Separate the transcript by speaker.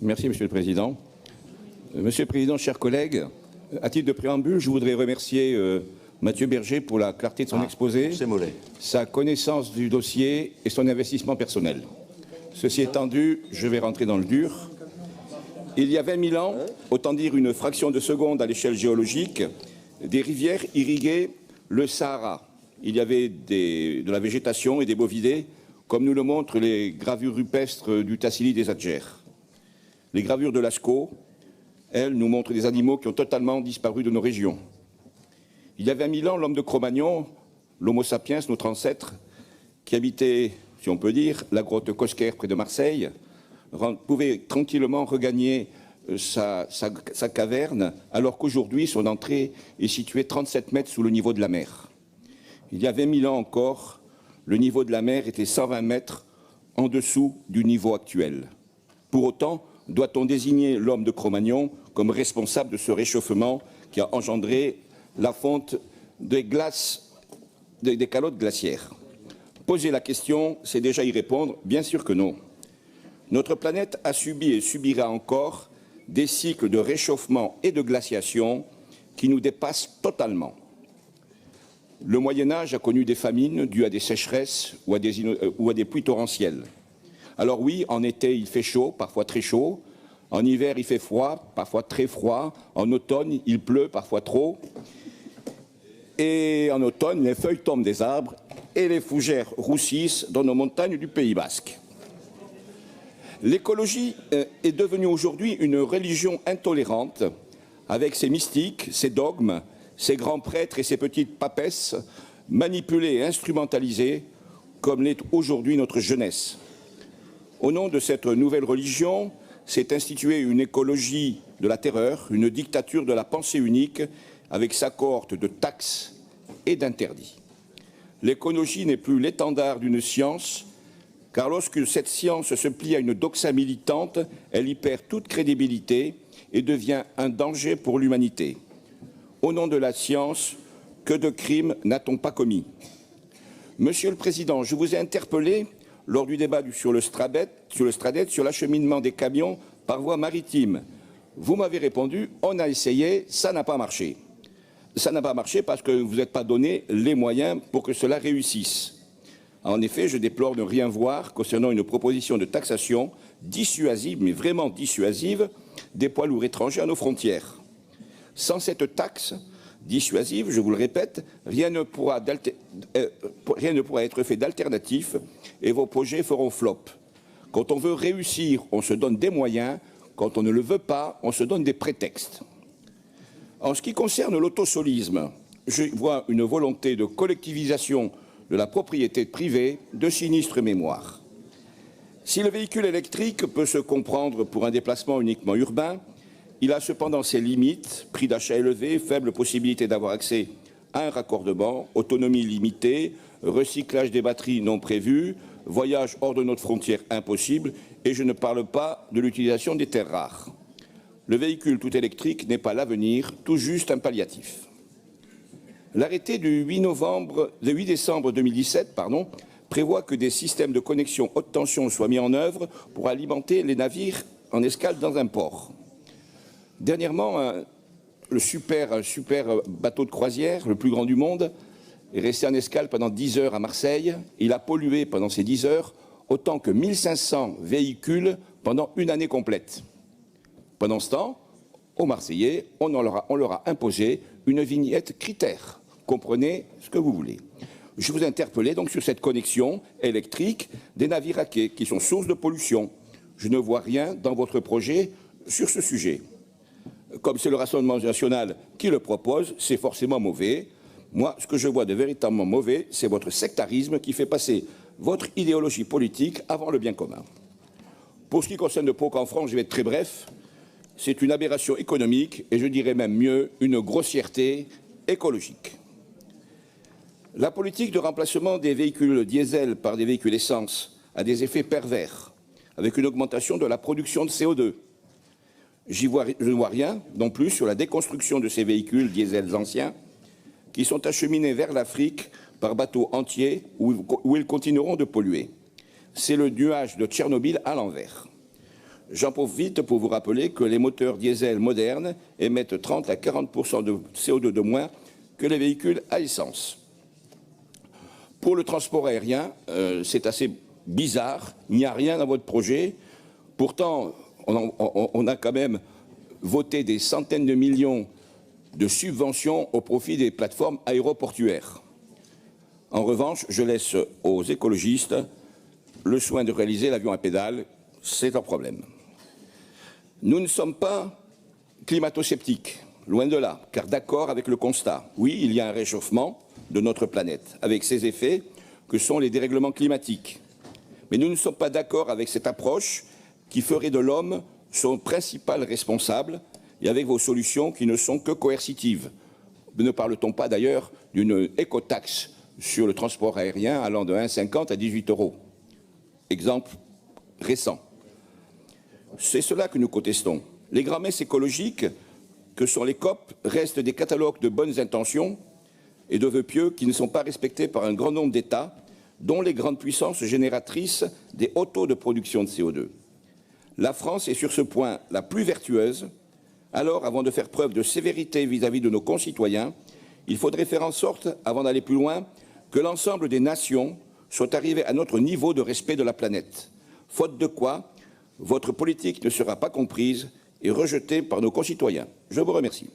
Speaker 1: Merci, Monsieur le Président. Monsieur le Président, chers collègues, à titre de préambule, je voudrais remercier Mathieu Berger pour la clarté de son exposé, sa connaissance du dossier et son investissement personnel. Ceci étant dit, je vais rentrer dans le dur. Il y a 20 000 ans, autant dire une fraction de seconde à l'échelle géologique, des rivières irriguaient le Sahara. Il y avait de la végétation et des bovidés, comme nous le montrent les gravures rupestres du Tassili des Adjers. Les gravures de Lascaux, elles, nous montrent des animaux qui ont totalement disparu de nos régions. Il y a 20 000 ans, l'homme de Cro-Magnon, l'Homo sapiens, notre ancêtre, qui habitait, si on peut dire, la grotte Cosquer près de Marseille, pouvait tranquillement regagner sa caverne, alors qu'aujourd'hui, son entrée est située 37 mètres sous le niveau de la mer. Il y a 20 000 ans encore, le niveau de la mer était 120 mètres en dessous du niveau actuel. Pour autant, doit-on désigner l'homme de Cro-Magnon comme responsable de ce réchauffement qui a engendré la fonte des calottes glaciaires? Poser la question, c'est déjà y répondre, bien sûr que non. Notre planète a subi et subira encore des cycles de réchauffement et de glaciation qui nous dépassent totalement. Le Moyen-Âge a connu des famines dues à des sécheresses ou à des pluies torrentielles. Alors oui, en été, il fait chaud, parfois très chaud. En hiver, il fait froid, parfois très froid. En automne, il pleut, parfois trop. Et en automne, les feuilles tombent des arbres et les fougères roussissent dans nos montagnes du Pays basque. L'écologie est devenue aujourd'hui une religion intolérante, avec ses mystiques, ses dogmes, ses grands prêtres et ses petites papesses, manipulés et instrumentalisés, comme l'est aujourd'hui notre jeunesse. Au nom de cette nouvelle religion, s'est instituée une écologie de la terreur, une dictature de la pensée unique, avec sa cohorte de taxes et d'interdits. L'écologie n'est plus l'étendard d'une science, car lorsque cette science se plie à une doxa militante, elle y perd toute crédibilité et devient un danger pour l'humanité. Au nom de la science, que de crimes n'a-t-on pas commis? Monsieur le Président, je vous ai interpellé lors du débat sur le Stradet, sur l'acheminement des camions par voie maritime. Vous m'avez répondu, on a essayé, ça n'a pas marché. Ça n'a pas marché parce que vous n'êtes pas donné les moyens pour que cela réussisse. En effet, je déplore de ne rien voir concernant une proposition de taxation dissuasive, mais vraiment dissuasive, des poids lourds étrangers à nos frontières. Sans cette taxe dissuasive, je vous le répète, rien ne pourra être fait d'alternatif et vos projets feront flop. Quand on veut réussir, on se donne des moyens. Quand on ne le veut pas, on se donne des prétextes. En ce qui concerne l'autosolisme, je vois une volonté de collectivisation de la propriété privée de sinistre mémoire. Si le véhicule électrique peut se comprendre pour un déplacement uniquement urbain, il a cependant ses limites, prix d'achat élevé, faible possibilité d'avoir accès à un raccordement, autonomie limitée, recyclage des batteries non prévues, voyage hors de notre frontière impossible, et je ne parle pas de l'utilisation des terres rares. Le véhicule tout électrique n'est pas l'avenir, tout juste un palliatif. L'arrêté du 8 décembre 2017 prévoit que des systèmes de connexion haute tension soient mis en œuvre pour alimenter les navires en escale dans un port. Dernièrement, un super bateau de croisière, le plus grand du monde, est resté en escale pendant 10 heures à Marseille. Il a pollué pendant ces 10 heures autant que 1500 véhicules pendant une année complète. Pendant ce temps, aux Marseillais, on leur a imposé une vignette critère. Comprenez ce que vous voulez. Je vous interpellais donc sur cette connexion électrique des navires à quai qui sont source de pollution. Je ne vois rien dans votre projet sur ce sujet. Comme c'est le Rassemblement national qui le propose, c'est forcément mauvais. Moi, ce que je vois de véritablement mauvais, c'est votre sectarisme qui fait passer votre idéologie politique avant le bien commun. Pour ce qui concerne le POC en France, je vais être très bref. C'est une aberration économique et je dirais même mieux, une grossièreté écologique. La politique de remplacement des véhicules diesel par des véhicules essence a des effets pervers, avec une augmentation de la production de CO2. Je ne vois rien non plus sur la déconstruction de ces véhicules diesels anciens qui sont acheminés vers l'Afrique par bateaux entiers où ils continueront de polluer. C'est le nuage de Tchernobyl à l'envers. J'en profite pour vous rappeler que les moteurs diesel modernes émettent 30 à 40% de CO2 de moins que les véhicules à essence. Pour le transport aérien, c'est assez bizarre, il n'y a rien dans votre projet. Pourtant, on a quand même voté des centaines de millions de subventions au profit des plateformes aéroportuaires. En revanche, je laisse aux écologistes le soin de réaliser l'avion à pédales, c'est leur problème. Nous ne sommes pas climato-sceptiques, loin de là, car d'accord avec le constat. Oui, il y a un réchauffement de notre planète, avec ses effets que sont les dérèglements climatiques. Mais nous ne sommes pas d'accord avec cette approche qui ferait de l'homme son principal responsable et avec vos solutions qui ne sont que coercitives. Ne parle-t-on pas d'ailleurs d'une écotaxe sur le transport aérien allant de 1,50 à 18 €? Exemple récent. C'est cela que nous contestons. Les grands-messes écologiques que sont les COP restent des catalogues de bonnes intentions et de vœux pieux qui ne sont pas respectés par un grand nombre d'États, dont les grandes puissances génératrices des hauts taux de production de CO2. La France est sur ce point la plus vertueuse. Alors, avant de faire preuve de sévérité vis-à-vis de nos concitoyens, il faudrait faire en sorte, avant d'aller plus loin, que l'ensemble des nations soient arrivées à notre niveau de respect de la planète. Faute de quoi, votre politique ne sera pas comprise et rejetée par nos concitoyens. Je vous remercie.